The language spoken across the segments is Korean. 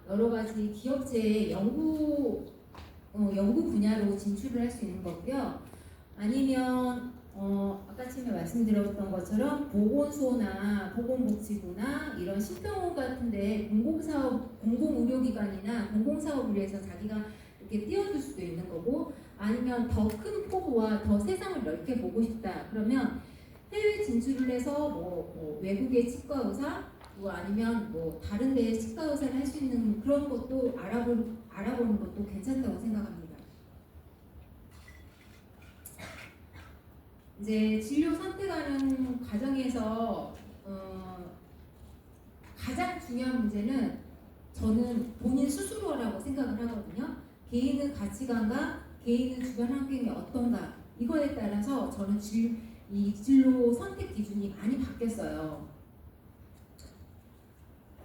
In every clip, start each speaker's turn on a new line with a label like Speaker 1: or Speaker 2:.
Speaker 1: 여러 가지 기업체의 연구 분야로 진출을 할 수 있는 거고요. 아니면 아까 처음에 말씀드렸던 것처럼 보건소나 보건복지부나 이런 신병원 같은데 공공사업, 공공의료기관이나 공공사업을 위해서 자기가 이렇게 뛰어들 수도 있는 거고, 아니면 더 큰 포부와 더 세상을 넓게 보고 싶다 그러면 해외 진출을 해서 외국의 치과 의사, 아니면 다른 데의 치과 의사를 할 수 있는 그런 것도 알아보는 것도 괜찮다고 생각합니다. 이제 진료 선택하는 과정에서 가장 중요한 문제는 저는 본인 스스로라고 생각을 하거든요. 개인의 가치관과 개인의 주변 환경이 어떤가, 이거에 따라서 저는 이 진로 선택 기준이 많이 바뀌었어요.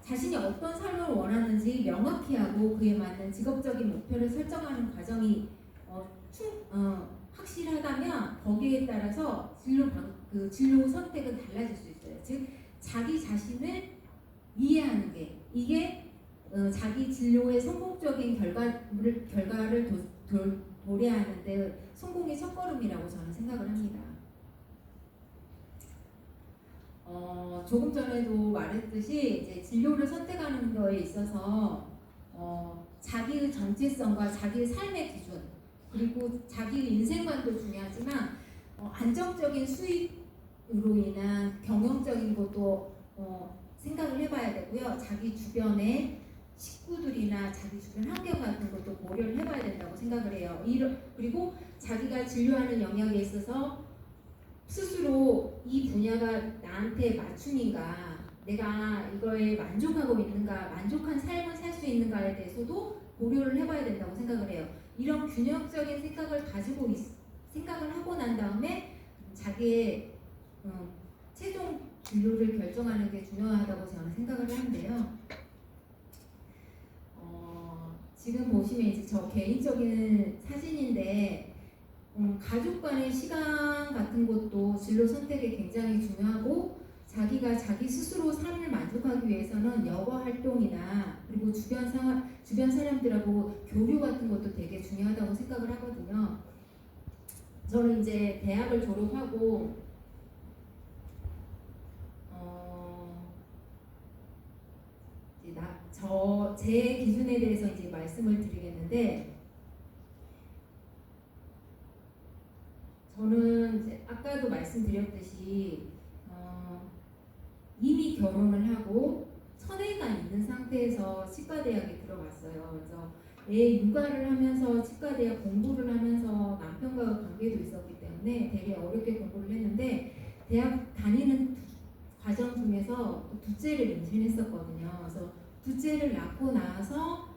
Speaker 1: 자신이 어떤 삶을 원하는지 명확히 하고 그에 맞는 직업적인 목표를 설정하는 과정이 확실하다면 거기에 따라서 진로 선택은 달라질 수 있어요. 즉 자기 자신을 이해하는 게, 이게 자기 진로의 성공적인 결과를 도래하는데 성공의 첫걸음이라고 저는 생각을 합니다. 조금 전에도 말했듯이 이제 진로를 선택하는 거에 있어서 자기의 정체성과 자기의 삶의 기준, 그리고 자기의 인생관도 중요하지만 안정적인 수입으로 인한 경영적인 것도 생각을 해봐야 되고요. 자기 주변의 식구들이나 자기 주변 환경 같은 것도 고려를 해봐야 된다고 생각을 해요. 그리고 자기가 진료하는 영역에 있어서 스스로 이 분야가 나한테 맞춤인가, 내가 이거에 만족하고 있는가, 만족한 삶을 살 수 있는가에 대해서도 고려를 해봐야 된다고 생각을 해요. 이런 균형적인 생각을 하고 난 다음에 자기의 최종 진로를 결정하는 게 중요하다고 저는 생각을 하는데요. 지금 보시면 이제 저 개인적인 사진인데 가족 간의 시간 같은 것도 진로 선택에 굉장히 중요하고, 자기가 자기 스스로 삶을 만족하기 위해서는 여가 활동이나 그리고 주변 사람들하고 교류 같은 것도 되게 중요하다고 생각을 하거든요. 저는 이제 대학을 졸업하고 제 기준에 대해서 이제 말씀을 드리겠는데, 저는 이제 아까도 말씀드렸듯이 이미 결혼을 하고 처내가 있는 상태에서 치과대학에 들어갔어요. 그래서 애 육아를 하면서 치과대학 공부를 하면서 남편과 관계도 있었기 때문에 되게 어렵게 공부를 했는데, 대학 다니는 과정 중에서 둘째를 임신했었거든요. 그래서 둘째를 낳고 나서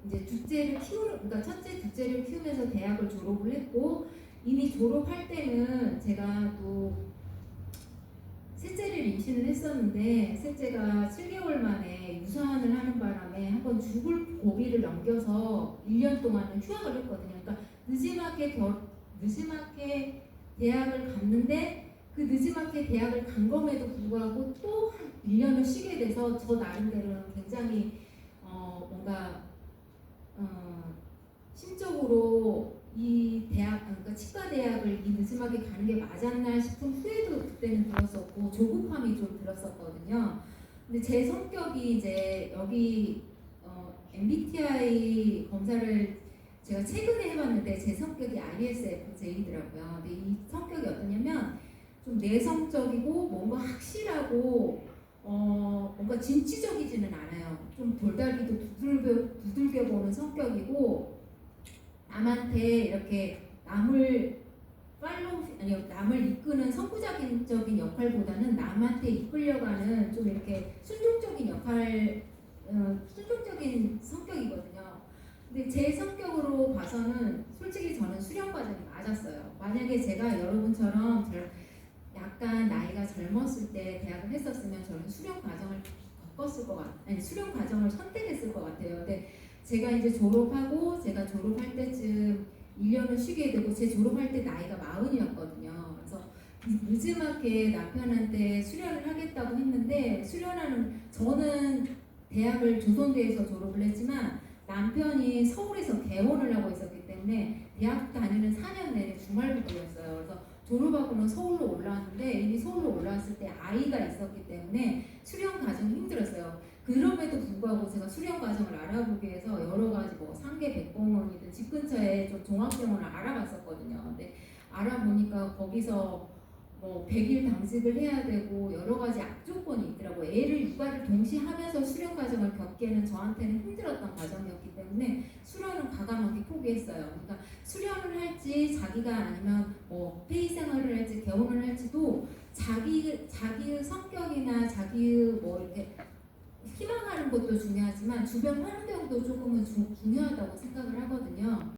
Speaker 1: 이제 그러니까 첫째, 둘째를 키우면서 대학을 졸업을 했고, 이미 졸업할 때는 제가 또 셋째를 임신을 했었는데, 셋째가 7개월 만에 유산을 하는 바람에 한번 죽을 고비를 넘겨서 1년 동안은 휴학을 했거든요. 그러니까 늦지막히 대학을 갔는데, 그 늦지막히 대학을 간 검에도 불구하고 또 1년을 쉬게 돼서 저 나름대로는 굉장히 뭔가 심적으로 이 그러니까 치과 대학을 이 늦음하게 가는 게 맞았나 싶은 후회도 그때는 들었었고 조급함이 좀 들었었거든요. 근데 제 성격이 이제 여기 MBTI 검사를 제가 최근에 해봤는데 제 성격이 ISFJ더라고요. 근데 이 성격이 어떠냐면 좀 내성적이고 뭔가 확실하고 뭔가 진취적이지는 않아요. 좀 돌다리도 두들겨 보는 성격이고, 남한테 이렇게 남을 이끄는 선구자적인 역할보다는 남한테 이끌려가는 좀 이렇게 순종적인 성격이거든요. 근데 제 성격으로 봐서는 솔직히 저는 수련 과정이 맞았어요. 만약에 제가 여러분처럼 약간 나이가 젊었을 때 대학을 했었으면 저는 수련 과정을 수련 과정을 선택했을 것 같아요. 근데 제가 이제 제가 졸업할 때쯤 1년을 쉬게 되고, 제 졸업할 때 나이가 40이었거든요. 그래서 늦지막히 남편한테 수련을 하겠다고 했는데, 저는 대학을 조선대에서 졸업을 했지만 남편이 서울에서 개원을 하고 있었기 때문에 대학 다니는 4년 내내 주말부부였어요. 그래서 졸업하고는 서울로 올라왔는데 이미 서울로 올라왔을 때 아이가 있었기 때문에 수련 과정이 힘들었어요. 그럼에도 불구하고 제가 수련 과정을 알아보기 위해서 여러 가지 뭐 상계 백봉원이든 집 근처에 좀 종합병원을 알아봤었거든요. 근데 알아보니까 거기서 뭐 100일 당직을 해야 되고 여러 가지 악조건이 있더라고요. 애를 육아를 동시에 하면서 수련 과정을 겪기에는 저한테는 힘들었던 과정이었기 때문에 수련은 과감하게 포기했어요. 그러니까 수련을 할지 자기가 아니면 뭐 폐의 생활을 할지 개원을 할지도 자기의 성격이나 자기의 뭐 이렇게 희망하는 것도 중요하지만 주변 환경도 조금은 중요하다고 생각을 하거든요.